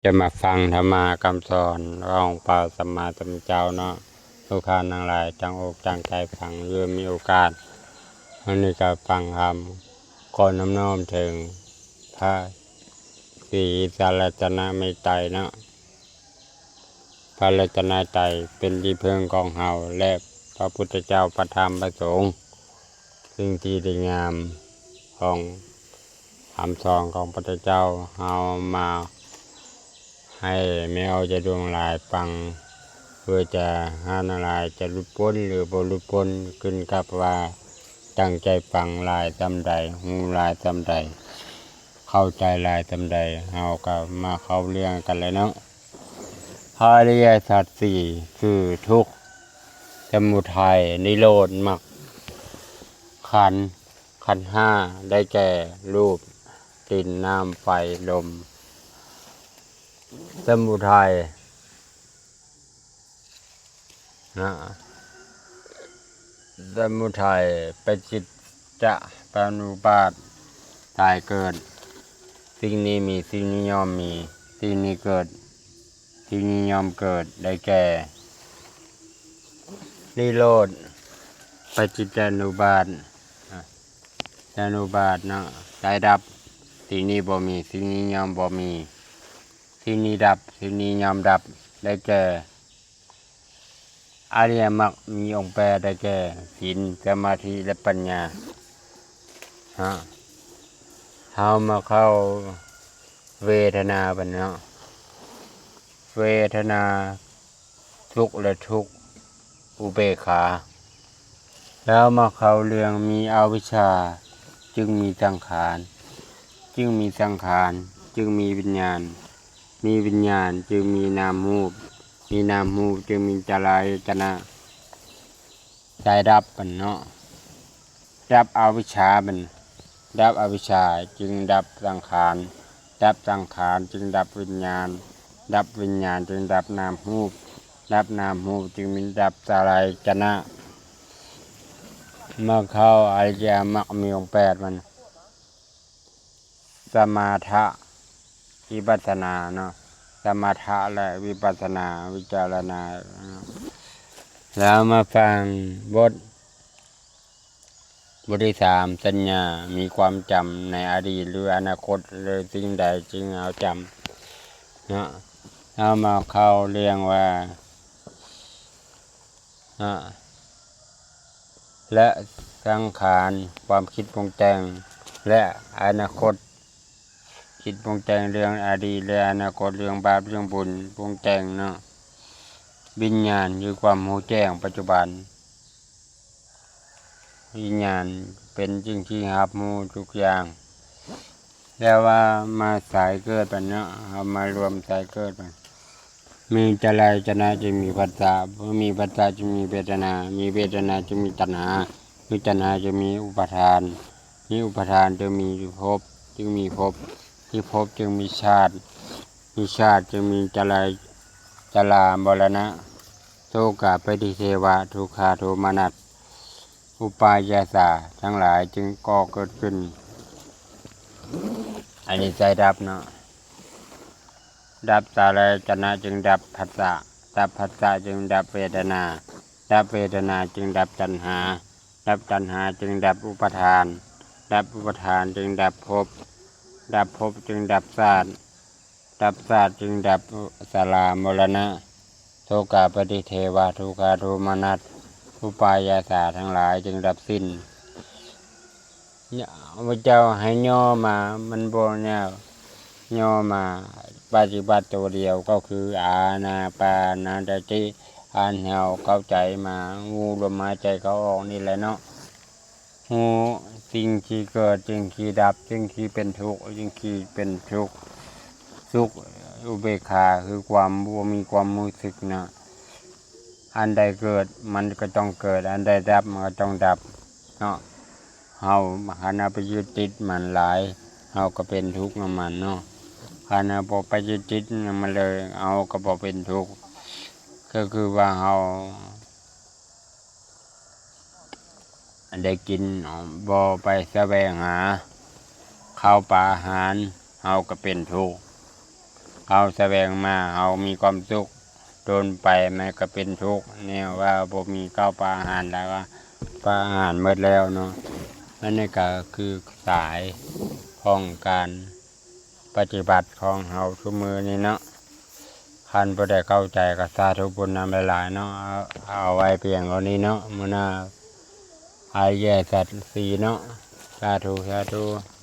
จะมาฟังธรรมะคำสอนของพระสัมมาสัมพุทธเจ้าเนาะทุกท่านทั้งหลายจังอกจังใจฟังเรื่อมีโอกาสวันนี้ก็ฟังคำก่อนน้อมถึงพระศรีสารจนะเมตไตรเนาะพระรัตนตรัยเป็นที่พึ่งของเฮาและพระพุทธเจ้าพระธรรมพระสงฆ์ซึ่งที่ดีงามของคำสอนของพระพุทธเจ้าเฮามาให้แมวจะดวงลายฟังเพื่อจะหานาลายจะหลุดพ้นหรือบ่หลุดพ้นขึ้นกับว่าตั้งใจฟังลายจำใดหูลายจำใดเข้าใจลายจำใดเฮาก็มาเข้าเรื่องกันเลยเนาะอริยสัจสี่คือทุกข์สมุทัยนิโรธมรรคขันธ์ห้าได้แก่รูปกลิ่นน้ำไฟลมสมุทัยนะสมุทัยเป็นจิตจะปานุปาตตายเกิดสิ่งนี้มีสิ่งนี้ย่อมมีสิ่งนี้เกิดสิ่งนี้ย่อมเกิดได้แก่นิโรธปัจจิตานุบาตจานุบาตเนาะได้ดับสิ่งนี้บ่มีสิ่งนี้ย่อมบ่มีสิ่งนี้ดับสิ่งนี้ย่อมดับได้แก่อริยมรรคมีองค์แปดได้แก่ศีลสมาธิและปัญญาเฮามาเข้าเวทนาบัดเนาะเวทนาสุขและทุกข์อุเบกขาแล้วมาเข้าเรื่องมีอวิชชาจึงมีสังขารจึงมีสังขารจึงมีวิญญาณมีวิญญาณจึงมีนามรูปมีนามรูปจึงมีจารายตนะใจดับบันเนาะดับอวิชชาบันดับอวิชชาจึงดับสังขารดับสังขารจึงดับวิญญาณดับวิญญาณจึงดับนามรูปดับนามรูปจึงมีดับจารายตนะเมื่อเข้าอริยมรรคมีองค์แปดมันสมาธิวิปัสสนาเนาะสมาธิและวิปัสสนาวิจารณาแล้วมาฟังบทที่สามสัญญามีความจำในอดีตหรืออนาคตหรือสิ่งใดจึงเอาจำเนาะเอามาเข้าเรื่องว่าและสังขารความคิดปรุงแต่งและอนาคตคิดปรุงแต่งเรื่องอดีตและอนาคตเรื่องบาปเรื่องบุญปรุงแต่งเนาะวิญญาณคือความรู้แจ้งปัจจุบันวิญญาณเป็นจริงที่รับรู้ทุกอย่างแล้วว่ามาสายเกิดปัญญาเอามารวมสายเกิดปัญมีจารายตนะจะมีปัจจาเมื่อมีปัจจาจะมีเวทนามีเวทนาจะมีตัณหามีตัณหาจะมีอุปาทานมีอุปาทานจะมีภพจึงมีภพที่ภพจึงมีชาติมีชาติจึงมีจรามรณะโสกะปฏิเทวะทุกขาโทมนัสอุปายาสาทั้งหลายจึงก่อเกิดขึ้นอันนี้ใจดับเนาะดับสาระจนะจึงดับผัสสะดับผัสสะจึงดับเวทนาดับเวทนาจึงดับตัณหาดับตัณหาจึงดับอุปทานดับอุปทานจึงดับภพดับภพจึงดับศาสตร์ดับศาสตร์จึงดับสลามรณะโสกาปฏิเทวะทุกขาโทมนัสอุปายาสาทั้งหลายจึงดับสิ้นพระเจ้าให้ย่อมามันโบเนี่ยย่อมาปฏิบัติตัวเดียวก็คืออานาปานาสติอ่านแนวเข้าใจมางูลมหายใจเขาออกนี่แหละเนาะหูสิ่งที่เกิดสิ่งที่ดับสิ่งที่เป็นทุกข์สิ่งที่เป็นทุกข์สุขอุเบกขาคือความมีความรู้สึกนะอันใดเกิดมันก็ต้องเกิดอันใดดับมันก็ต้องดับเนาะเฮาหันไปยึดติดมันหลายเฮาก็เป็นทุกข์กับมันเนาะหันบ่ไปยึดติดมันเลยเอาก็บ่เป็นทุกข์ก็คือว่าเฮาได้กินบ่ไปแสวงหาข้าวปลาอาหารเฮาก็เป็นทุกข์ เอาแสวงมาเอามีความสุขโดนไปมันก็เป็นทุกข์เนี่ยว่าบ่มีข้าวปลาอาหารแล้วว่าปลาอาหารหมดแล้วเนาะอันนี้ก็คือสายของการปฏิบัติของเฮาทุกมือนี้เนาะคันบ่ได้เข้าใจก็สาธุบุญนำหลายๆเนาะเอาไว้เพียงเท่านี้เนาะมื้อหน้าอายแย่สัตว์สีเนาะสาธุ